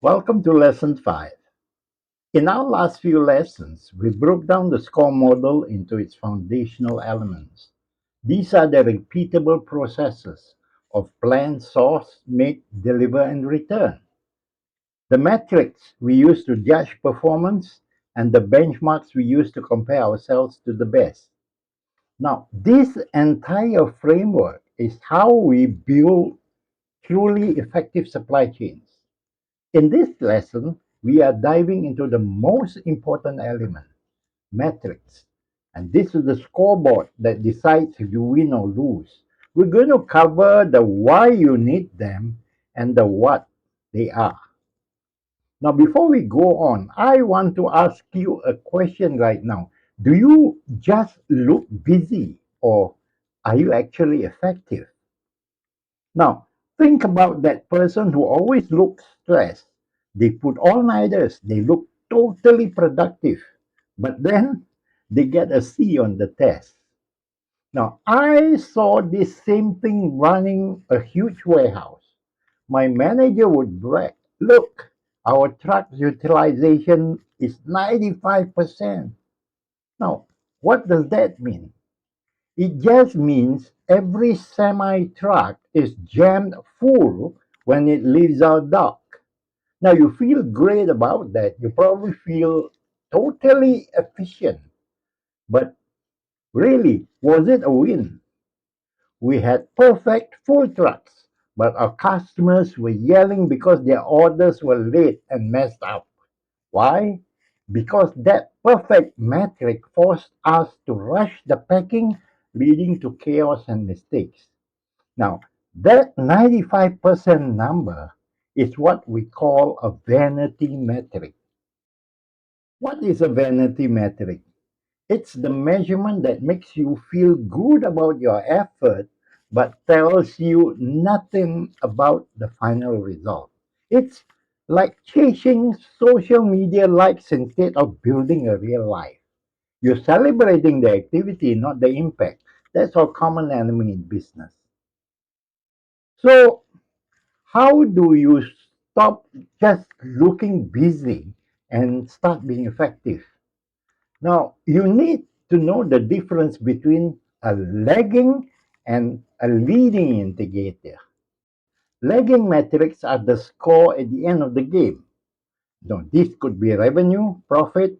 Welcome to Lesson 5. In our last few lessons, we broke down the SCOR model into its foundational elements. These are the repeatable processes of plan, source, make, deliver, and return. The metrics we use to judge performance and the benchmarks we use to compare ourselves to the best. Now, this entire framework is how we build truly effective supply chains. In this lesson, we are diving into the most important element, metrics. And this is the scoreboard that decides if you win or lose. We're going to cover the why you need them and the what they are. Now, before we go on, I want to ask you a question right now. Do you just look busy or are you actually effective? Now, think about that person who always looks stressed. They put all-nighters, they look totally productive, but then they get a C on the test. Now, I saw this same thing running a huge warehouse. My manager would brag, look, our truck utilization is 95%. Now, what does that mean? It just means every semi truck is jammed full when it leaves our dock. Now, you feel great about that. You probably feel totally efficient. But really, was it a win? We had perfect full trucks, but our customers were yelling because their orders were late and messed up. Why? Because that perfect metric forced us to rush the packing, leading to chaos and mistakes. Now, that 95% number is what we call a vanity metric. What is a vanity metric? It's the measurement that makes you feel good about your effort but tells you nothing about the final result. It's like chasing social media likes instead of building a real life. You're celebrating the activity, not the impact. That's our common enemy in business. So, how do you stop just looking busy and start being effective? Now, you need to know the difference between a lagging and a leading indicator. Lagging metrics are the score at the end of the game. Now, this could be revenue, profit,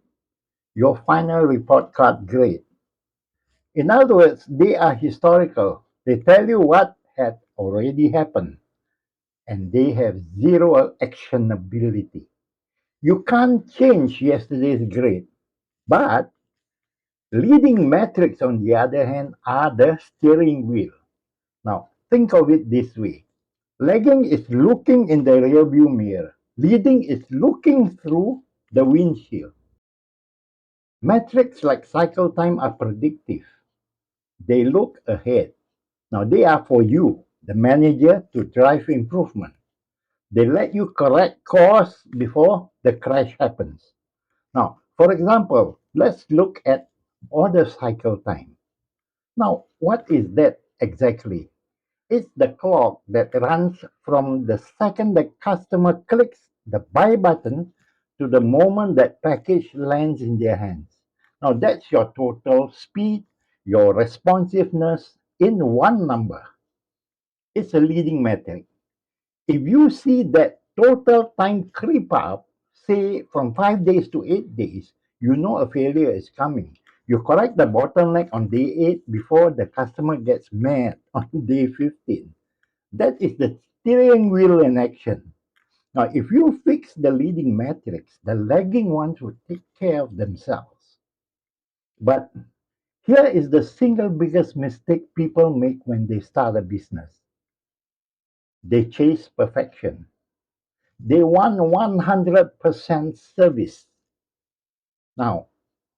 your final report card grade. In other words, they are historical. They tell you what had already happened, and they have zero actionability. You can't change yesterday's grade, but leading metrics, on the other hand, are the steering wheel. Now, think of it this way. Lagging is looking in the rearview mirror. Leading is looking through the windshield. Metrics like cycle time are predictive. They look ahead. Now, they are for you, the manager, to drive improvement. They let you correct course before the crash happens. Now, for example, let's look at order cycle time. Now, what is that exactly? It's the clock that runs from the second the customer clicks the buy button to the moment that package lands in their hands. Now, that's your total speed, your responsiveness in one number. It's a leading metric. If you see that total time creep up, say from 5 days to 8 days, you know a failure is coming. You correct the bottleneck on day 8 before the customer gets mad on day 15. That is the steering wheel in action. Now, if you fix the leading metrics, the lagging ones will take care of themselves. But here is the single biggest mistake people make when they start a business. They chase perfection. They want 100% service. Now,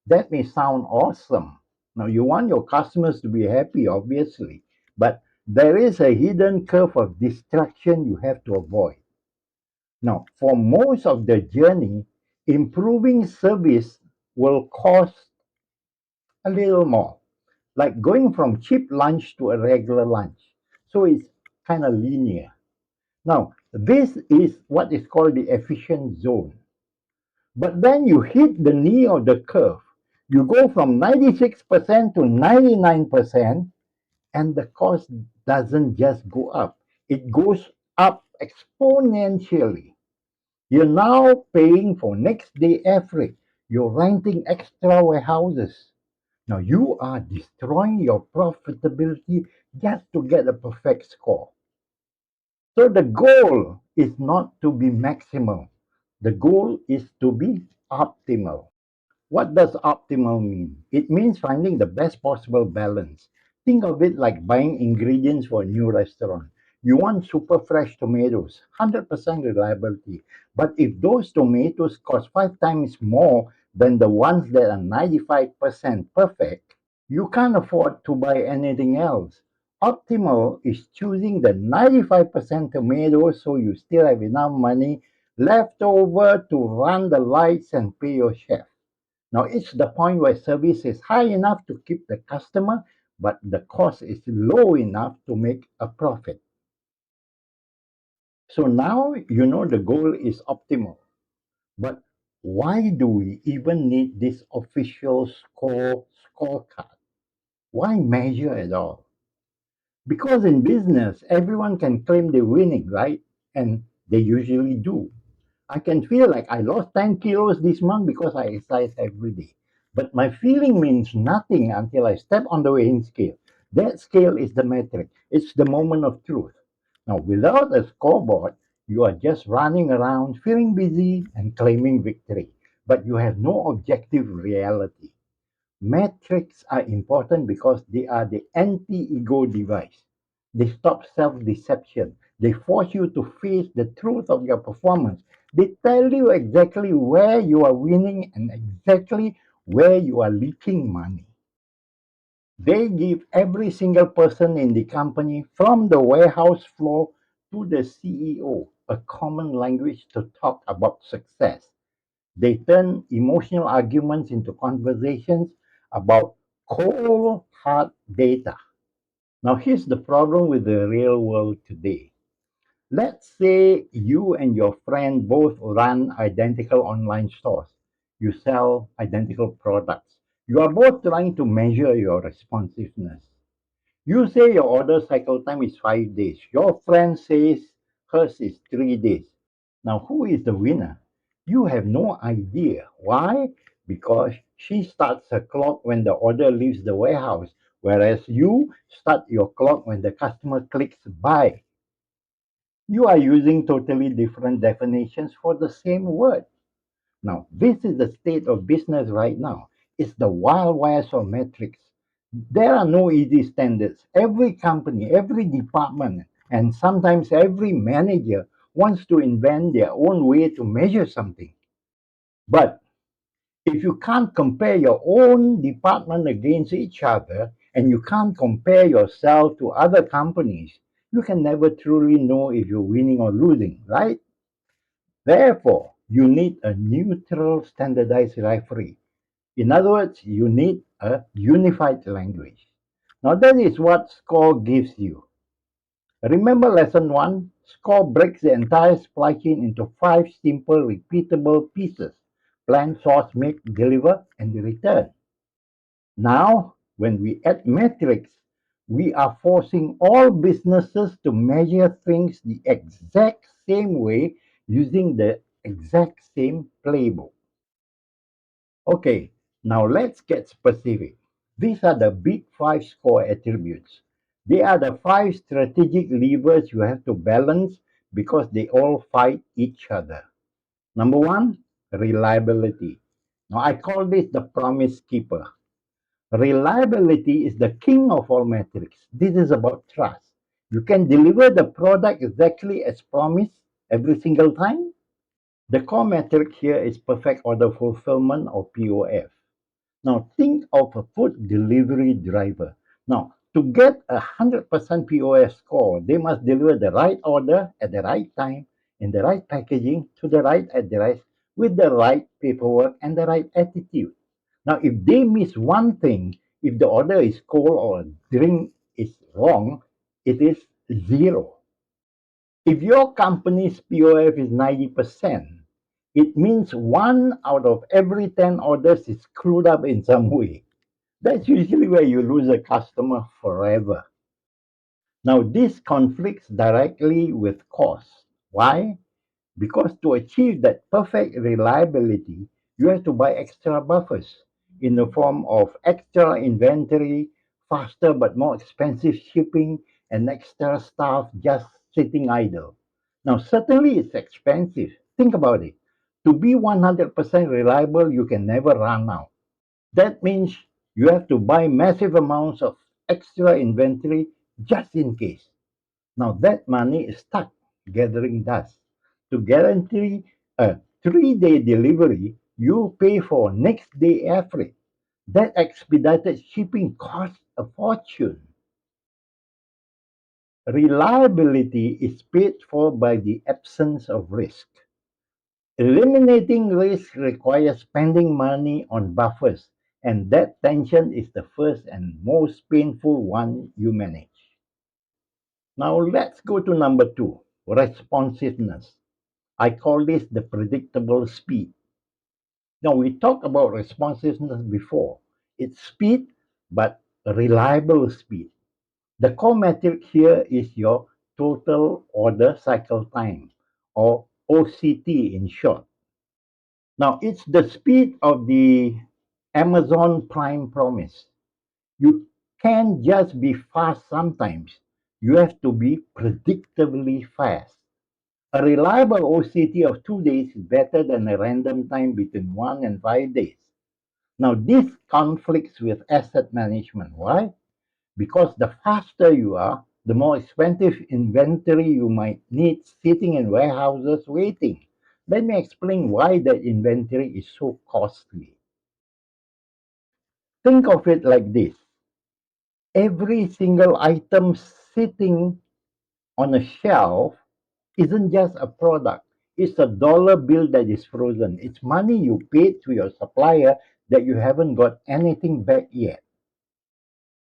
that may sound awesome. Now, you want your customers to be happy, obviously, but there is a hidden curve of distraction you have to avoid. Now, for most of the journey, improving service will cost a little more, like going from cheap lunch to a regular lunch. So it's kind of linear. Now, This is what is called the efficient zone. But then you hit the knee of the curve. You go from 96% to 99%, and the cost doesn't just go up, it goes up exponentially. You're now paying for next day average. You're renting extra warehouses. Now you are destroying your profitability just to get a perfect score. So the goal is not to be maximal. The goal is to be optimal. What does optimal mean? It means finding the best possible balance. Think of it like buying ingredients for a new restaurant. You want super fresh tomatoes, 100% reliability. But if those tomatoes cost 5 times more than the ones that are 95% perfect, you can't afford to buy anything else. Optimal is choosing the 95% tomatoes so you still have enough money left over to run the lights and pay your chef. Now, it's the point where service is high enough to keep the customer, but the cost is low enough to make a profit. So now you know the goal is optimal. But why do we even need this official scorecard? Why measure at all? Because in business, everyone can claim they're winning, right? And they usually do. I can feel like I lost 10 kilos this month because I exercise every day. But my feeling means nothing until I step on the weighing scale. That scale is the metric, it's the moment of truth. Now, without a scoreboard, you are just running around feeling busy and claiming victory, but you have no objective reality. Metrics are important because they are the anti ego device. They stop self deception. They force you to face the truth of your performance. They tell you exactly where you are winning and exactly where you are leaking money. They give every single person in the company, from the warehouse floor to the CEO, a common language to talk about success. They turn emotional arguments into conversations about cold, hard data. Now, here's the problem with the real world today. Let's say you and your friend both run identical online stores. You sell identical products. You are both trying to measure your responsiveness. You say your order cycle time is 5 days. Your friend says hers is 3 days. Now, who is the winner? You have no idea. Why? Because she starts her clock when the order leaves the warehouse, whereas you start your clock when the customer clicks buy. You are using totally different definitions for the same word. Now, this is the state of business right now. It's the wild west of metrics. There are no easy standards. Every company, every department, and sometimes every manager wants to invent their own way to measure something. But if you can't compare your own department against each other and you can't compare yourself to other companies, you can never truly know if you're winning or losing, right? Therefore, you need a neutral standardized referee. In other words, you need a unified language. Now, that is what SCORE gives you. Remember lesson one? SCORE breaks the entire supply chain into five simple, repeatable pieces: plan, source, make, deliver, and return. Now, when we add metrics, we are forcing all businesses to measure things the exact same way using the exact same playbook. Okay, now let's get specific. These are the big five SCORE attributes. They are the five strategic levers you have to balance because they all fight each other. Number one, reliability. Now, I call this the promise keeper. Reliability is the king of all metrics. This is about trust. You can deliver the product exactly as promised every single time. The core metric here is perfect order fulfillment, or POF. Now, think of a food delivery driver. Now, to get a 100% POF score, they must deliver the right order at the right time, in the right packaging, to the right address, with the right paperwork and the right attitude. Now, if they miss one thing, if the order is cold or a drink is wrong, it is zero. If your company's POF is 90%, it means 1 out of every 10 orders is screwed up in some way. That's usually where you lose a customer forever. Now, this conflicts directly with cost. Why? Because to achieve that perfect reliability, you have to buy extra buffers in the form of extra inventory, faster but more expensive shipping, and extra staff just sitting idle. Now, certainly it's expensive. Think about it. To be 100% reliable, you can never run out. That means you have to buy massive amounts of extra inventory just in case. Now that money is stuck gathering dust. To guarantee a 3-day delivery, you pay for next day average. That expedited shipping costs a fortune. Reliability is paid for by the absence of risk. Eliminating risk requires spending money on buffers, and that tension is the first and most painful one you manage. Now let's go to number two, responsiveness. I call this the predictable speed. Now, we talked about responsiveness before. It's speed, but reliable speed. The core metric here is your total order cycle time, or OCT in short. Now, it's the speed of the Amazon Prime promise. You can't just be fast sometimes, you have to be predictably fast. A reliable OCT of 2 days is better than a random time between 1 and 5 days. Now, this conflicts with asset management. Why? Because the faster you are, the more expensive inventory you might need sitting in warehouses waiting. Let me explain why that inventory is so costly. Think of it like this: every single item sitting on a shelf isn't just a product. It's a dollar bill that is frozen. It's money you paid to your supplier that you haven't got anything back yet.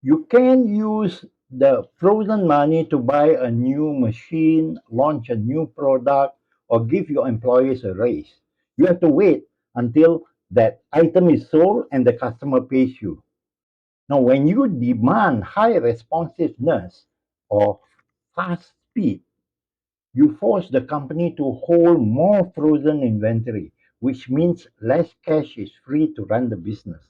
You can use the frozen money to buy a new machine, launch a new product, or give your employees a raise. You have to wait until that item is sold and the customer pays you. Now, when you demand high responsiveness or fast speed, you force the company to hold more frozen inventory, which means less cash is free to run the business.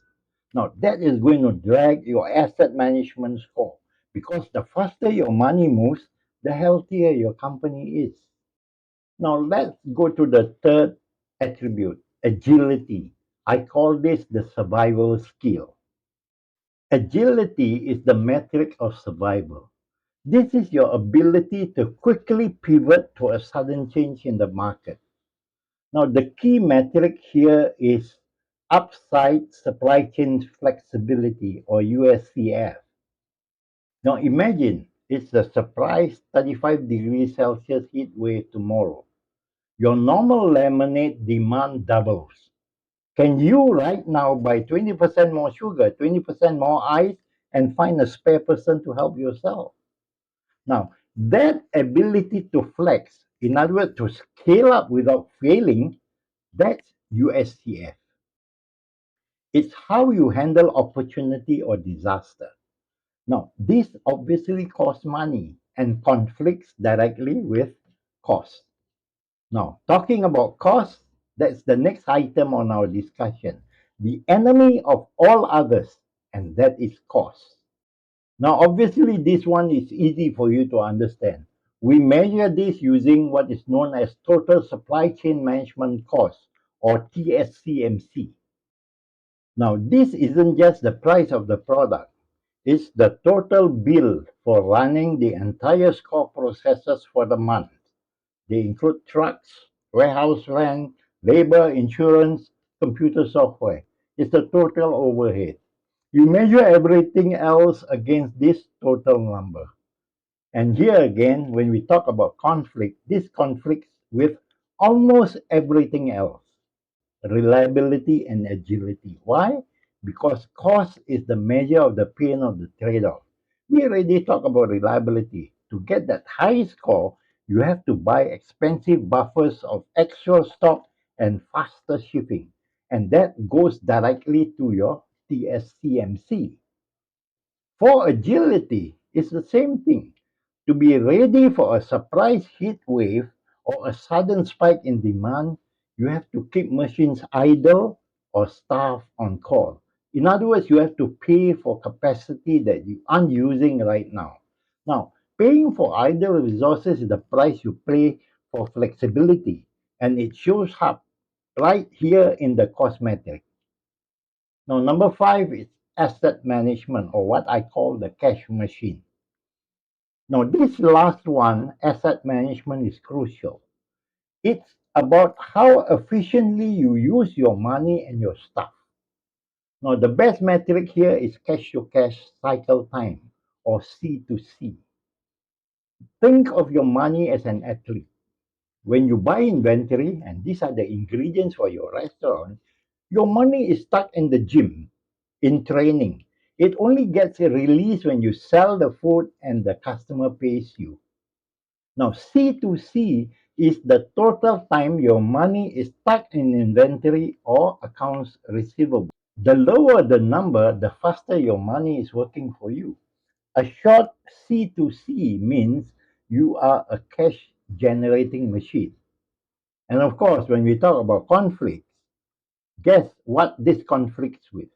Now, that is going to drag your asset management score because the faster your money moves, the healthier your company is. Now, let's go to the third attribute, agility. I call this the survival skill. Agility is the metric of survival. This is your ability to quickly pivot to a sudden change in the market. Now, the key metric here is upside supply chain flexibility, or USCF. Now, imagine it's a surprise 35 degrees Celsius heat wave tomorrow. Your normal lemonade demand doubles. Can you right now buy 20% more sugar, 20% more ice, and find a spare person to help yourself? Now, that ability to flex, in other words, to scale up without failing, that's USCF. It's how you handle opportunity or disaster. Now, this obviously costs money and conflicts directly with cost. Now, talking about cost, that's the next item on our discussion. The enemy of all others, and that is cost. Now, obviously, this one is easy for you to understand. We measure this using what is known as total supply chain management cost, or TSCMC. Now, this isn't just the price of the product, it's the total bill for running the entire SCOR processes for the month. They include trucks, warehouse rent, labor, insurance, computer software. It's the total overhead. You measure everything else against this total number. And here again, when we talk about conflict, this conflicts with almost everything else: reliability and agility. Why? Because cost is the measure of the pain of the trade off. We already talked about reliability. To get that high score, you have to buy expensive buffers of actual stock and faster shipping. And that goes directly to your TSCMC. For agility, it's the same thing. To be ready for a surprise heat wave or a sudden spike in demand, you have to keep machines idle or staff on call. In other words, you have to pay for capacity that you aren't using right now. Now, paying for idle resources is the price you pay for flexibility, and it shows up right here in the cost metric. Now, number five is asset management, or what I call the cash machine. Now, this last one, asset management, is crucial. It's about how efficiently you use your money and your stuff. Now, the best metric here is cash to cash cycle time, or C to C. Think of your money as an athlete. When you buy inventory, and these are the ingredients for your restaurant, your money is stuck in the gym, in training. It only gets a release when you sell the food and the customer pays you. Now, C to C is the total time your money is stuck in inventory or accounts receivable. The lower the number, the faster your money is working for you. A short C to C means you are a cash generating machine. And of course, when we talk about conflicts, guess what this conflicts with?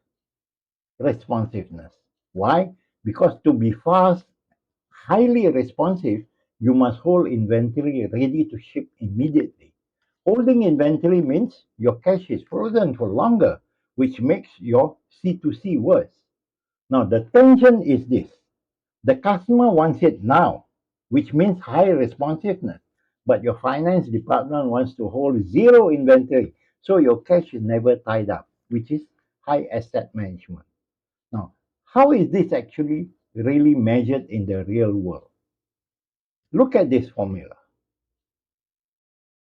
Responsiveness. Why? Because to be fast, highly responsive, you must hold inventory ready to ship immediately. Holding inventory means your cash is frozen for longer, which makes your C to C worse. Now, the tension is this: the customer wants it now, which means high responsiveness, but your finance department wants to hold zero inventory, so your cash is never tied up, which is high asset management. Now, how is this actually really measured in the real world? Look at this formula.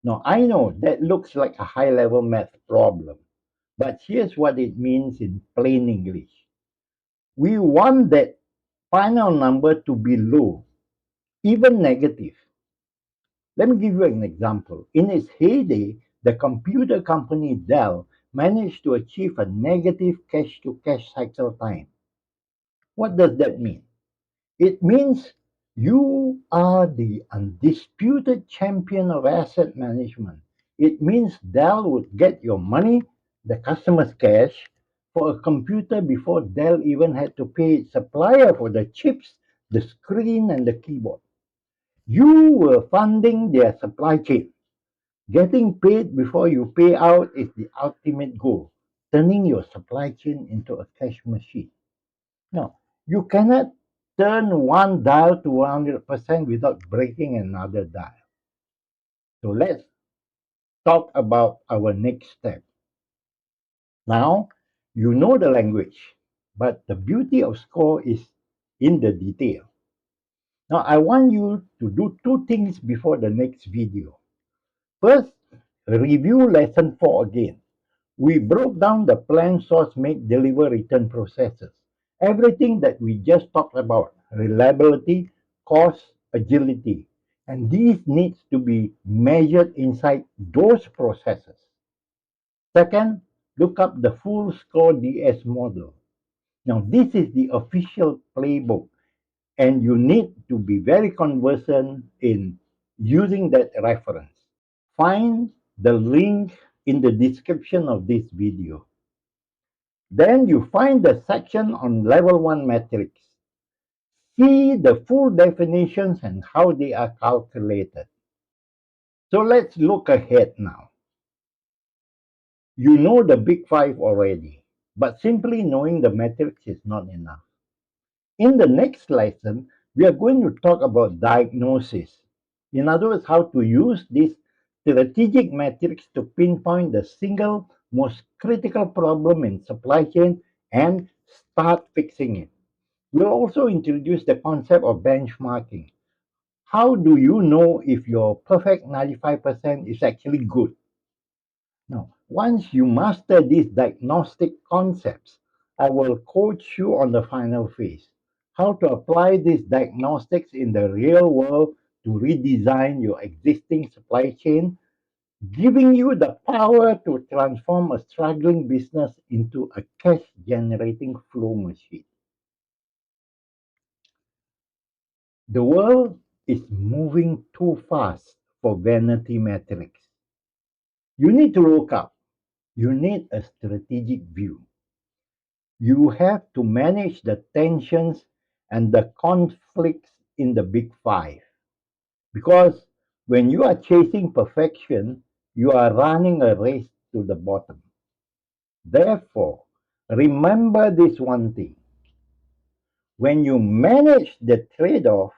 Now, I know that looks like a high level math problem, but here's what it means in plain English. We want that final number to be low, even negative. Let me give you an example. In its heyday, the computer company Dell managed to achieve a negative cash to cash cycle time. What does that mean? It means you are the undisputed champion of asset management. It means Dell would get your money, the customer's cash, for a computer before Dell even had to pay its supplier for the chips, the screen, and the keyboard. You were funding their supply chain. Getting paid before you pay out is the ultimate goal, turning your supply chain into a cash machine. Now, you cannot turn one dial to 100% without breaking another dial. So let's talk about our next step. Now, you know the language, but the beauty of SCORE is in the detail. Now, I want you to do two things before the next video. First, review lesson 4 again. We broke down the plan, source, make, deliver, return processes. Everything that we just talked about: reliability, cost, agility. And these needs to be measured inside those processes. Second, look up the full SCORE DS model. Now, this is the official playbook, and you need to be very conversant in using that reference. Find the link in the description of this video. Then you find the section on level 1 metrics. See the full definitions and how they are calculated. So let's look ahead now. You know the big five already, but simply knowing the metrics is not enough. In the next lesson, we are going to talk about diagnosis. In other words, how to use these strategic metrics to pinpoint the single most critical problem in supply chain and start fixing it. We'll also introduce the concept of benchmarking. How do you know if your perfect 95% is actually good? Now, once you master these diagnostic concepts, I will coach you on the final phase: how to apply these diagnostics in the real world to redesign your existing supply chain, giving you the power to transform a struggling business into a cash generating flow machine. The world is moving too fast for vanity metrics. You need to look up. You need a strategic view. You have to manage the tensions and the conflicts in the big five. Because when you are chasing perfection, you are running a race to the bottom. Therefore, remember this one thing: when you manage the trade off,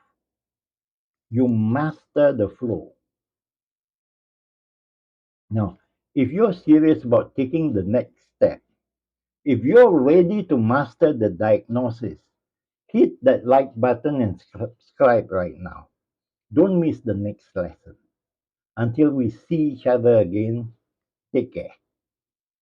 you master the flow. Now, if you're serious about taking the next step, if you're ready to master the diagnosis, hit that like button and subscribe right now. Don't miss the next lesson. Until we see each other again, take care.